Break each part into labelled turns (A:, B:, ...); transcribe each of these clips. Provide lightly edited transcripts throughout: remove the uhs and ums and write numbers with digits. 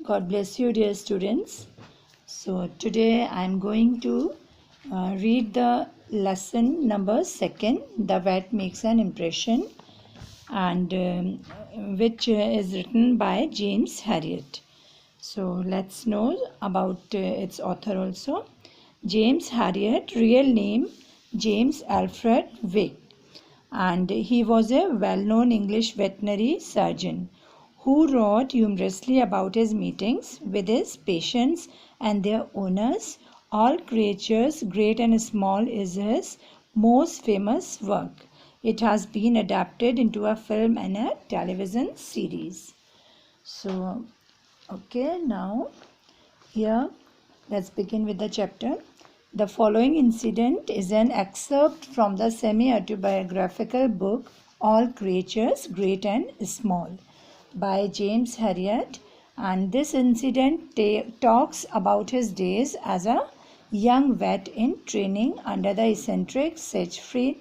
A: God bless you, dear students. So today I am going to read the lesson number 2, The Vet Makes an Impression, and which is written by James Herriot. So let's know about its author also. James Herriot, real name James Alfred Vick, and he was a well-known English veterinary surgeon who wrote humorously about his meetings with his patients and their owners. All Creatures, Great and Small is his most famous work. It has been adapted into a film and a television series. So, okay, now here let's begin with the chapter. The following incident is an excerpt from the semi-autobiographical book All Creatures, Great and Small by James Herriot, and this incident talks about his days as a young vet in training under the eccentric Siegfried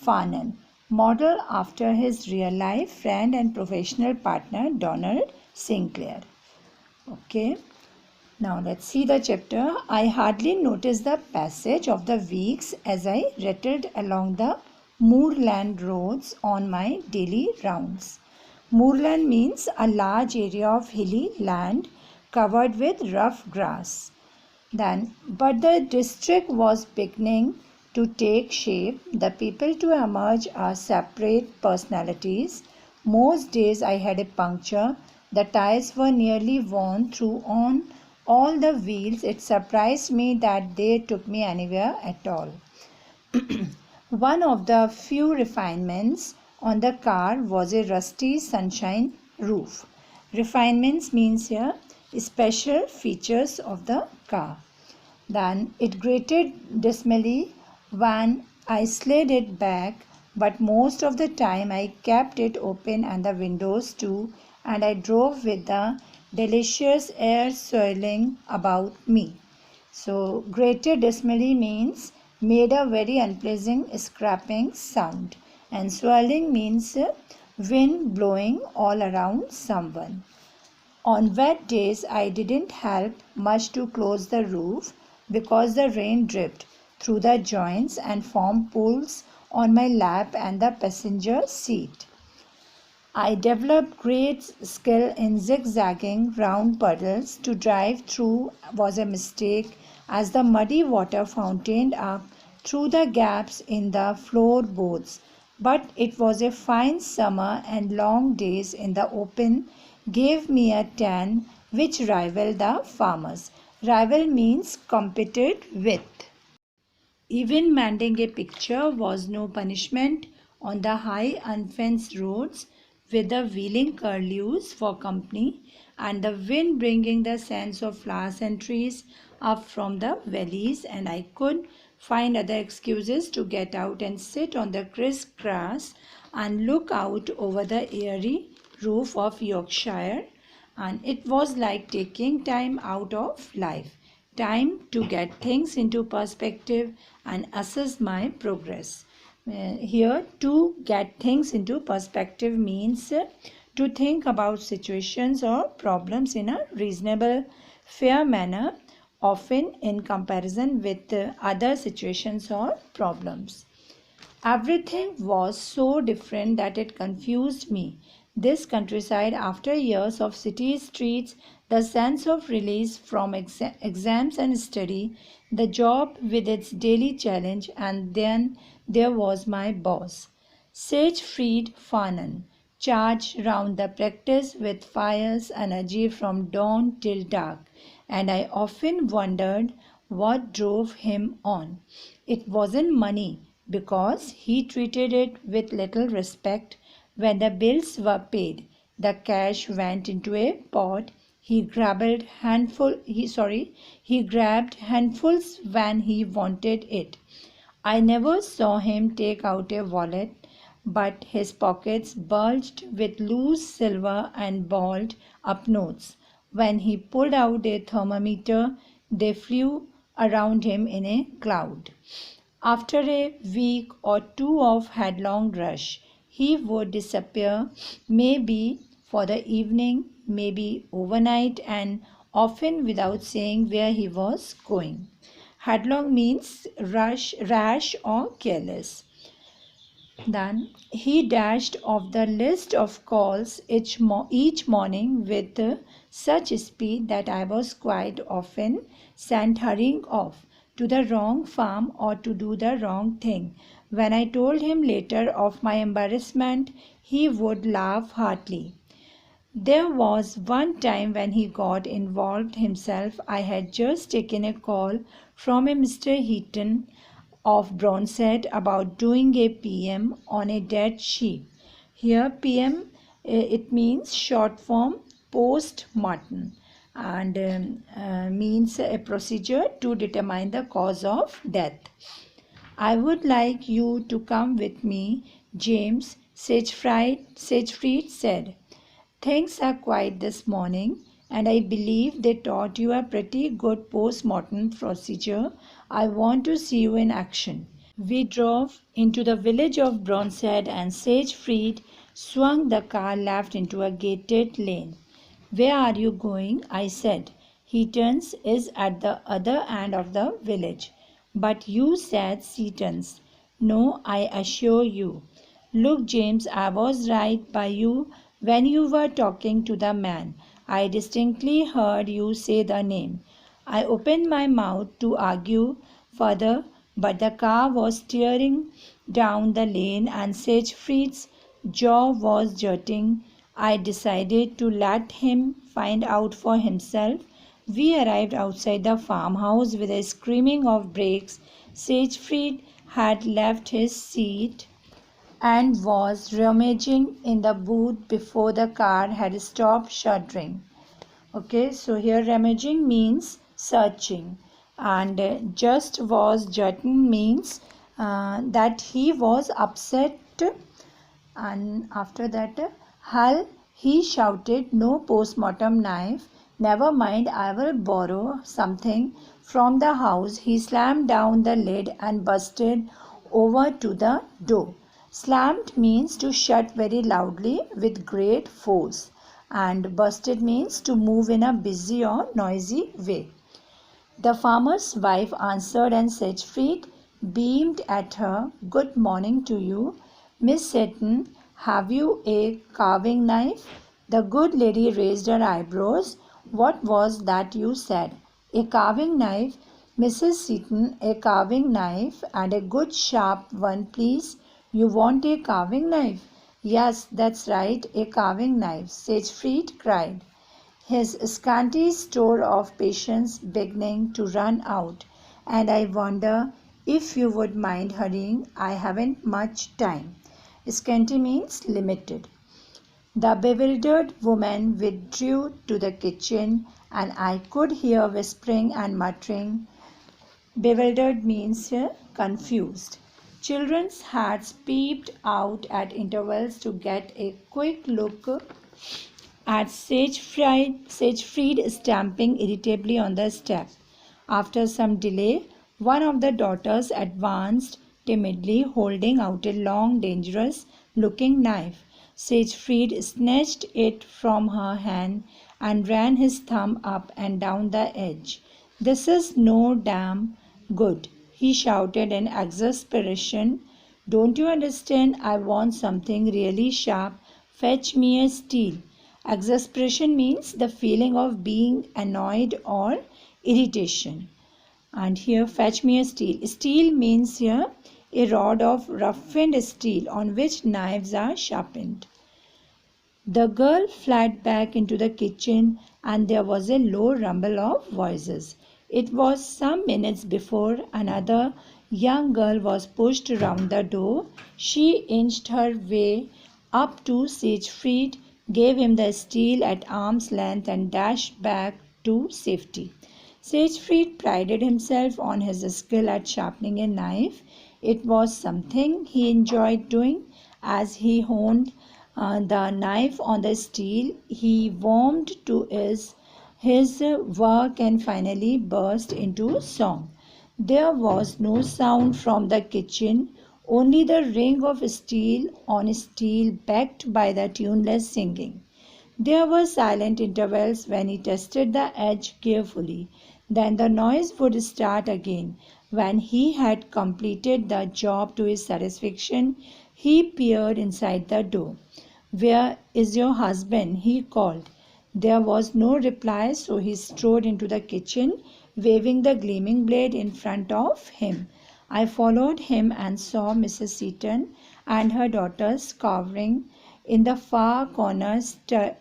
A: Farnan, model after his real-life friend and professional partner Donald Sinclair. Okay. Now let's see the chapter. I hardly noticed the passage of the weeks as I rattled along the moorland roads on my daily rounds. Moorland means a large area of hilly land covered with rough grass. But the district was beginning to take shape, the people to emerge as separate personalities. Most days I had a puncture. The tires were nearly worn through on all the wheels. It surprised me that they took me anywhere at all. One of the few refinements on the car was a rusty sunshine roof. Refinements means here special features of the car. Then it grated dismally when I slid it back, but most of the time I kept it open and the windows too, and I drove with the delicious air swirling about me. So grated dismally means made a very unpleasant scraping sound, and swirling means wind blowing all around someone. On wet days I didn't help much to close the roof because the rain dripped through the joints and formed pools on my lap and the passenger seat. I developed great skill in zigzagging round puddles. To drive through was a mistake, as the muddy water fountained up through the gaps in the floorboards. But it was a fine summer, and long days in the open gave me a tan which rivaled the farmers. Rival means competed with. Even mending a picture was no punishment on the high unfenced roads, with the wheeling curlews for company and the wind bringing the scents of flowers and trees up from the valleys, and I could find other excuses to get out and sit on the crisp grass and look out over the airy roof of Yorkshire, and it was like taking time out of life, time to get things into perspective and assess my progress. Here, to get things into perspective means to think about situations or problems in a reasonable, fair manner, often in comparison with other situations or problems. Everything was so different that it confused me. This countryside, after years of city streets, the sense of release from exams and study, the job with its daily challenge, and then there was my boss, Siegfried Farnan, charged round the practice with fierce energy from dawn till dark, and I often wondered what drove him on. It wasn't money, because he treated it with little respect. When the bills were paid, the cash went into a pot. He grabbed handfuls when he wanted it. I never saw him take out a wallet, but his pockets bulged with loose silver and balled up notes. When he pulled out a thermometer, they flew around him in a cloud. After a week or two of headlong rush, he would disappear, maybe for the evening, maybe overnight, and often without saying where he was going. Headlong means rash, or careless. Then he dashed off the list of calls each morning with such speed that I was quite often sent hurrying off to the wrong farm or to do the wrong thing. When I told him later of my embarrassment, he would laugh heartily. There was one time when he got involved himself. I had just taken a call from a Mr. Heaton of Bronsett about doing a PM on a dead sheep. Here PM it means short form post mortem and means a procedure to determine the cause of death. I would like you to come with me, James, Sagefried said. Things are quiet this morning, and I believe they taught you a pretty good post-mortem procedure. I want to see you in action. We drove into the village of Bronsett, and Sagefried swung the car left into a gated lane. Where are you going? I said. Heaton's is at the other end of the village. But you said Seaton's. No, I assure you. Look, James, I was right by you when you were talking to the man. I distinctly heard you say the name. I opened my mouth to argue further, but the car was steering down the lane and Sagefried's jaw was jerking. I decided to let him find out for himself. We arrived outside the farmhouse with a screaming of brakes. Sagefried had left his seat and was rummaging in the boot before the car had stopped shuddering. Okay, so here rummaging means searching, and just was jutting means that he was upset, and after that, Hal, he shouted, no post-mortem knife. Never mind, I will borrow something from the house. He slammed down the lid and busted over to the door. Slammed means to shut very loudly with great force, and busted means to move in a busy or noisy way. The farmer's wife answered, and Sagefried beamed at her. Good morning to you, Miss Seton. Have you a carving knife? The good lady raised her eyebrows. What was that you said? A carving knife, Mrs. Seton, a carving knife, and a good sharp one, please. You want a carving knife? Yes, that's right, a carving knife, Sagefried cried, his scanty store of patience beginning to run out. And I wonder if you would mind hurrying. I haven't much time. Scanty means limited. The bewildered woman withdrew to the kitchen, and I could hear whispering and muttering. Bewildered means confused. Children's hats peeped out at intervals to get a quick look at Sagefried stamping irritably on the step. After some delay, one of the daughters advanced timidly, holding out a long, dangerous-looking knife. Sagefried snatched it from her hand and ran his thumb up and down the edge. This is no damn good, he shouted in exasperation. Don't you understand? I want something really sharp. Fetch me a steel. Exasperation means the feeling of being annoyed or irritation. And here, fetch me a steel. Steel means here a rod of roughened steel on which knives are sharpened. The girl fled back into the kitchen, and there was a low rumble of voices. It was some minutes before another young girl was pushed round the door. She inched her way up to Sagefried, gave him the steel at arm's length, and dashed back to safety. Sagefried prided himself on his skill at sharpening a knife. It was something he enjoyed doing. As he honed the knife on the steel, he warmed to his work and finally burst into song. There was no sound from the kitchen, only the ring of steel on steel backed by the tuneless singing. There were silent intervals when he tested the edge carefully. Then the noise would start again. When he had completed the job to his satisfaction, he peered inside the door. "Where is your husband?" he called. There was no reply, so he strode into the kitchen, waving the gleaming blade in front of him. I followed him and saw Mrs. Seaton and her daughters cowering in the far corner,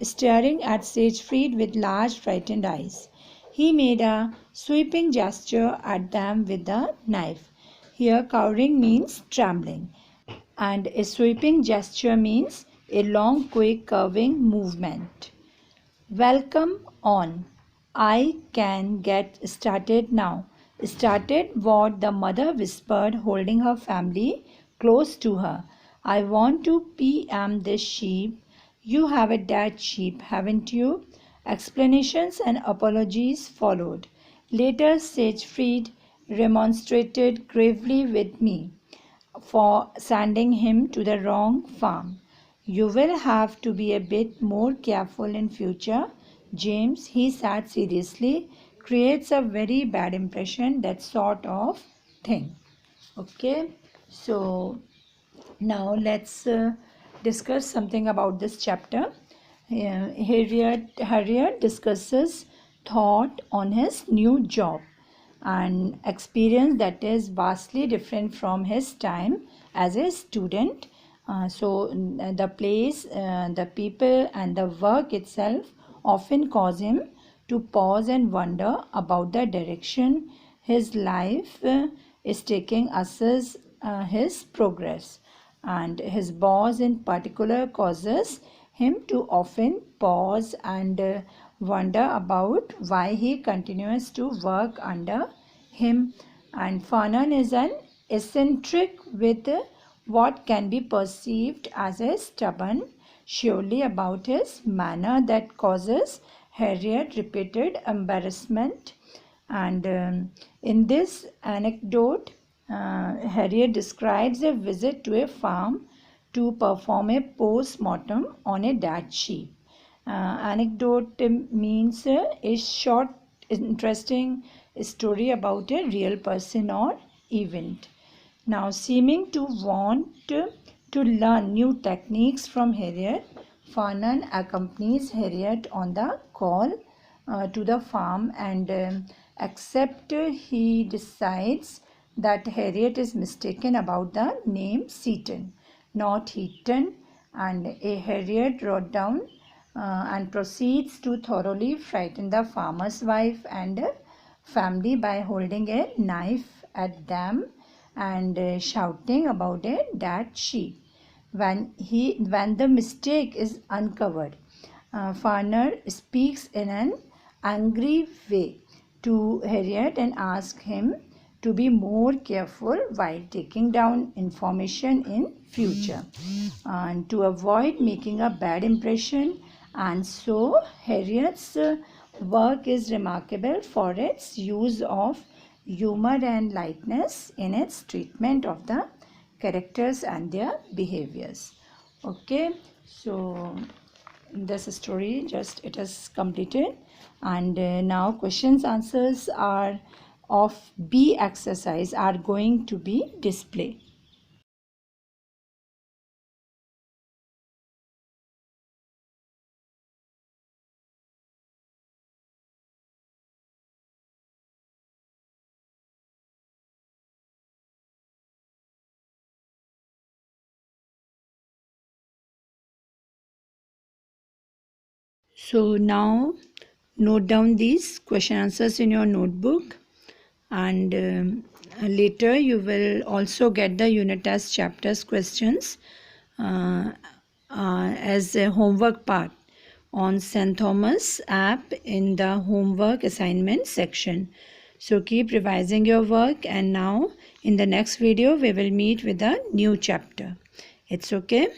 A: staring at Siegfried with large frightened eyes. He made a sweeping gesture at them with the knife. Here, cowering means trembling, and a sweeping gesture means a long, quick, curving movement. "Welcome on. I can get started now." "Started what?" the mother whispered, holding her family close to her. "I want to PM this sheep." "You have a dead sheep, haven't you?" Explanations and apologies followed. Later, Siegfried remonstrated gravely with me for sending him to the wrong farm. "You will have to be a bit more careful in future, James," he said seriously. "Creates a very bad impression, that sort of thing." Okay, so now let's discuss something about this chapter. Harriet discusses thought on his new job and experience that is vastly different from his time as a student. The place, the people, and the work itself often cause him to pause and wonder about the direction his life is taking, assess his progress. And his boss in particular causes him to often pause and wonder about why he continues to work under him. And Farnan is an eccentric with what can be perceived as a stubborn, surely about his manner that causes Harriet repeated embarrassment. And in this anecdote, Harriet describes a visit to a farm to perform a post-mortem on a dead sheep. Anecdote means a short, interesting story about a real person or event. Now, seeming to want to learn new techniques from Harriet, Farnan accompanies Harriet on the call to the farm, and except he decides that Harriet is mistaken about the name Seaton, not Heaton, and Harriet wrote down and proceeds to thoroughly frighten the farmer's wife and family by holding a knife at them and shouting about a dead sheep. When the mistake is uncovered, Farner speaks in an angry way to Harriet and asks him to be more careful while taking down information in future and to avoid making a bad impression. And so Harriet's work is remarkable for its use of humor and lightness in its treatment of the characters and their behaviors. Okay, so this story just it is completed, and now questions answers are of B exercise are going to be displayed. So now note down these question answers in your notebook, and later you will also get the unit test chapters questions as a homework part on St. Thomas app in the homework assignment section. So keep revising your work, and now in the next video we will meet with a new chapter. It's okay.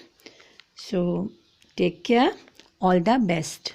A: So take care. All the best.